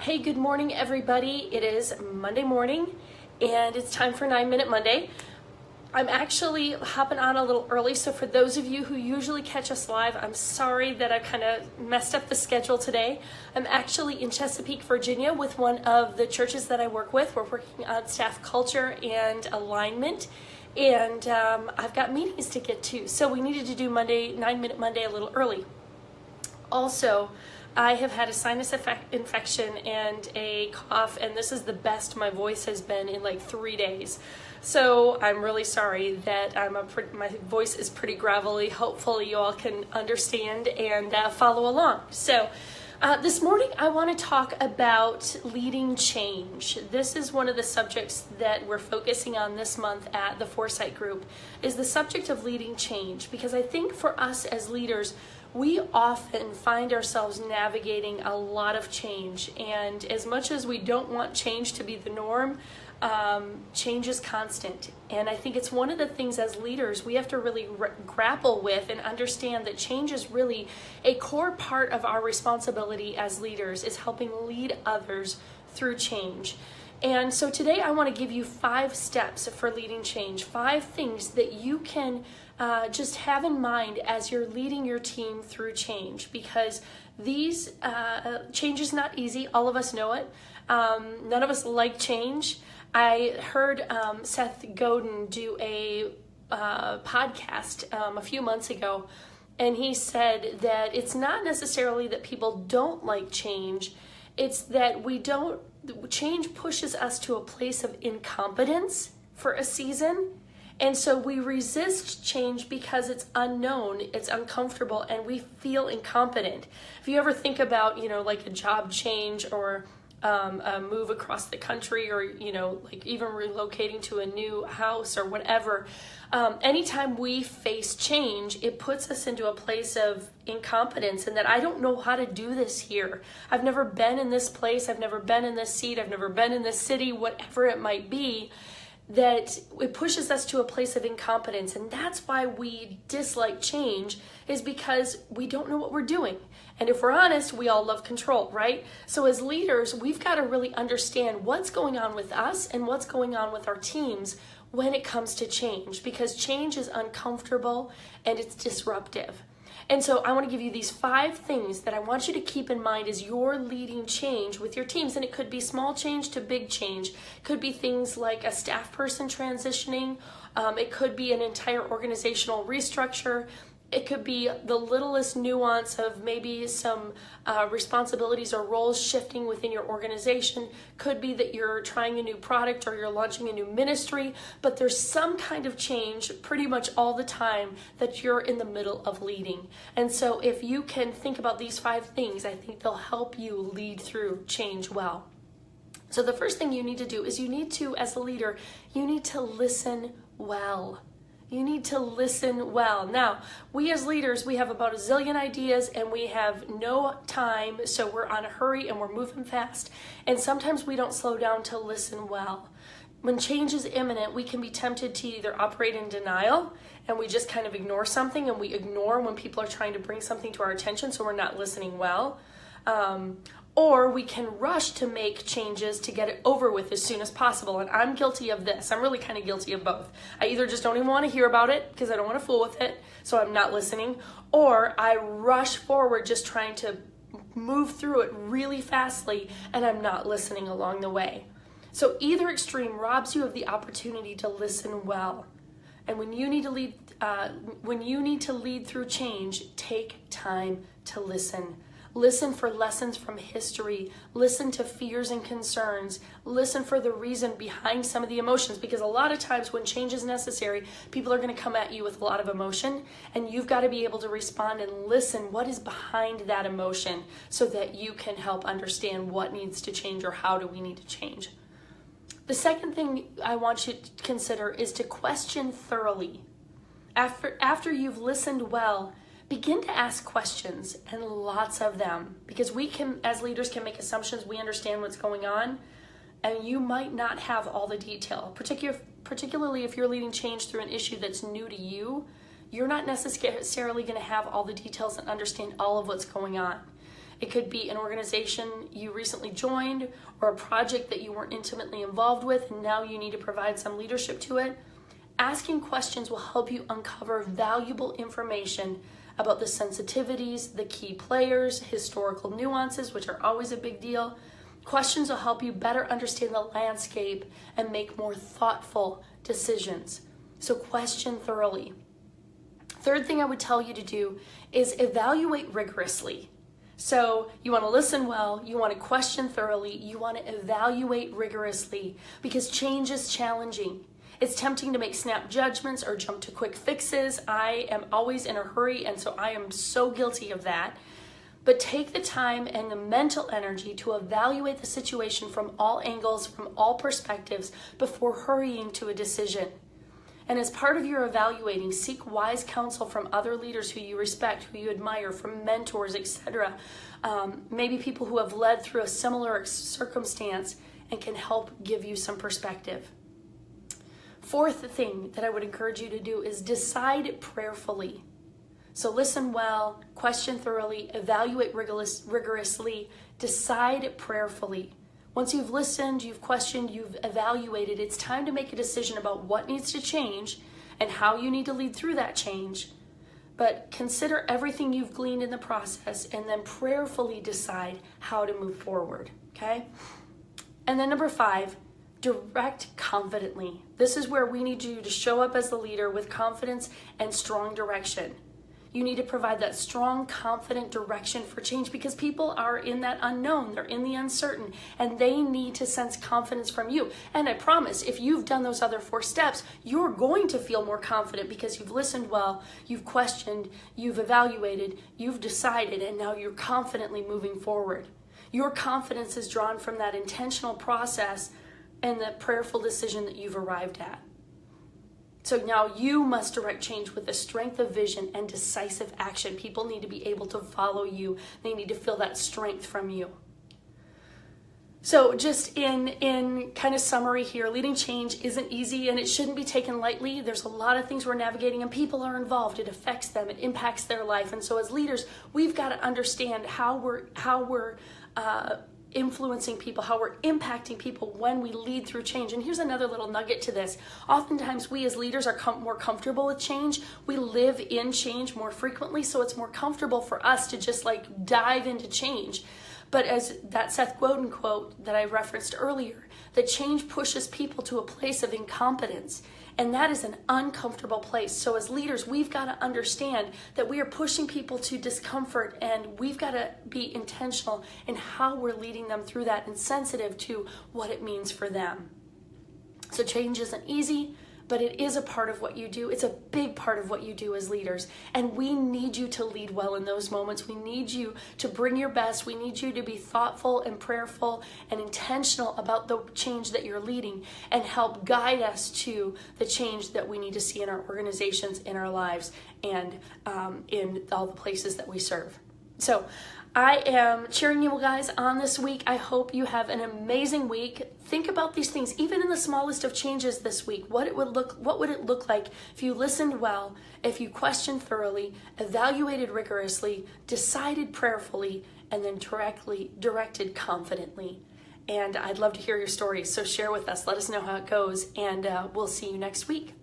Hey, good morning, everybody. It is Monday morning, and it's time for 9-Minute Monday. I'm actually hopping on a little early, so for those of you who usually catch us live, I'm sorry that I kind of messed up the schedule today. I'm actually in Chesapeake, Virginia with one of the churches that I work with. We're working on staff culture and alignment, and I've got meetings to get to, so we needed to do 9-Minute Monday a little early. Also, I have had a sinus infection and a cough, and this is the best my voice has been in like 3 days. So I'm really sorry that my voice is pretty gravelly. Hopefully you all can understand and follow along. So this morning I want to talk about leading change. This is one of the subjects that we're focusing on this month at the Foresight Group, is the subject of leading change, because I think for us as leaders, we often find ourselves navigating a lot of change, and as much as we don't want change to be the norm, change is constant. And I think it's one of the things as leaders we have to really grapple with and understand that change is really a core part of our responsibility as leaders, is helping lead others through change. And so today I want to give you 5 steps for leading change, 5 things that you can just have in mind as you're leading your team through change, because these change is not easy. All of us know it. None of us like change. I heard Seth Godin do a podcast a few months ago, and he said that it's not necessarily that people don't like change, it's that change pushes us to a place of incompetence for a season. And so we resist change because it's unknown, it's uncomfortable, and we feel incompetent. If you ever think about, like a job change or a move across the country, or, like even relocating to a new house or whatever, anytime we face change, it puts us into a place of incompetence, and that I don't know how to do this here. I've never been in this place. I've never been in this seat. I've never been in this city, whatever it might be. That it pushes us to a place of incompetence. And that's why we dislike change, is because we don't know what we're doing. And if we're honest, we all love control, right? So as leaders, we've got to really understand what's going on with us and what's going on with our teams when it comes to change, because change is uncomfortable and it's disruptive. And so I want to give you these 5 things that I want you to keep in mind as you're leading change with your teams. And it could be small change to big change. It could be things like a staff person transitioning. It could be an entire organizational restructure. It could be the littlest nuance of maybe some responsibilities or roles shifting within your organization. Could be that you're trying a new product or you're launching a new ministry, but there's some kind of change pretty much all the time that you're in the middle of leading. And so if you can think about these 5 things, I think they'll help you lead through change well. So the first thing you need to do is as a leader, you need to listen well. You need to listen well. Now, we as leaders, we have about a zillion ideas and we have no time, so we're on a hurry and we're moving fast. And sometimes we don't slow down to listen well. When change is imminent, we can be tempted to either operate in denial and we just kind of ignore something, and we ignore when people are trying to bring something to our attention, so we're not listening well. Or we can rush to make changes to get it over with as soon as possible. And I'm guilty of this. I'm really kind of guilty of both. I either just don't even want to hear about it because I don't want to fool with it, so I'm not listening, or I rush forward just trying to move through it really fastly, and I'm not listening along the way. So either extreme robs you of the opportunity to listen well. And when you need to lead through change, take time to listen. Listen for lessons from history. Listen to fears and concerns. Listen for the reason behind some of the emotions, because a lot of times when change is necessary, people are going to come at you with a lot of emotion, and you've got to be able to respond and listen what is behind that emotion so that you can help understand what needs to change or how do we need to change. The second thing I want you to consider is to question thoroughly. After you've listened well, begin to ask questions, and lots of them, because we can, as leaders, can make assumptions. We understand what's going on, and you might not have all the detail, particularly if you're leading change through an issue that's new to you. You're not necessarily going to have all the details and understand all of what's going on. It could be an organization you recently joined or a project that you weren't intimately involved with and now you need to provide some leadership to it. Asking questions will help you uncover valuable information about the sensitivities, the key players, historical nuances, which are always a big deal. Questions will help you better understand the landscape and make more thoughtful decisions. So question thoroughly. Third thing I would tell you to do is evaluate rigorously. So you want to listen well, you want to question thoroughly, you want to evaluate rigorously because change is challenging. It's tempting to make snap judgments or jump to quick fixes. I am always in a hurry, and so I am so guilty of that. But take the time and the mental energy to evaluate the situation from all angles, from all perspectives, before hurrying to a decision. And as part of your evaluating, seek wise counsel from other leaders who you respect, who you admire, from mentors, etc. Maybe people who have led through a similar circumstance and can help give you some perspective. Fourth thing that I would encourage you to do is decide prayerfully. So listen well, question thoroughly, evaluate rigorously, decide prayerfully. Once you've listened, you've questioned, you've evaluated, it's time to make a decision about what needs to change and how you need to lead through that change. But consider everything you've gleaned in the process and then prayerfully decide how to move forward, okay? And then number 5, direct confidently. This is where we need you to show up as the leader with confidence and strong direction. You need to provide that strong, confident direction for change because people are in that unknown, they're in the uncertain, and they need to sense confidence from you. And I promise, if you've done those other 4 steps, you're going to feel more confident because you've listened well, you've questioned, you've evaluated, you've decided, and now you're confidently moving forward. Your confidence is drawn from that intentional process and the prayerful decision that you've arrived at. So now you must direct change with a strength of vision and decisive action. People need to be able to follow you. They need to feel that strength from you. So just in kind of summary here, leading change isn't easy and it shouldn't be taken lightly. There's a lot of things we're navigating and people are involved. It affects them. It impacts their life. And so as leaders, we've got to understand how we're influencing people, how we're impacting people when we lead through change. And here's another little nugget to this. Oftentimes we as leaders are more comfortable with change. We live in change more frequently, so it's more comfortable for us to just like dive into change. But as that Seth Godin quote that I referenced earlier, that change pushes people to a place of incompetence. And that is an uncomfortable place. So as leaders, we've got to understand that we are pushing people to discomfort and we've got to be intentional in how we're leading them through that and sensitive to what it means for them. So change isn't easy, but it is a part of what you do. It's a big part of what you do as leaders. And we need you to lead well in those moments. We need you to bring your best. We need you to be thoughtful and prayerful and intentional about the change that you're leading and help guide us to the change that we need to see in our organizations, in our lives, and in all the places that we serve. So I am cheering you guys on this week. I hope you have an amazing week. Think about these things, even in the smallest of changes this week. What would it look like if you listened well, if you questioned thoroughly, evaluated rigorously, decided prayerfully, and then directed confidently. And I'd love to hear your stories, so share with us. Let us know how it goes, and we'll see you next week.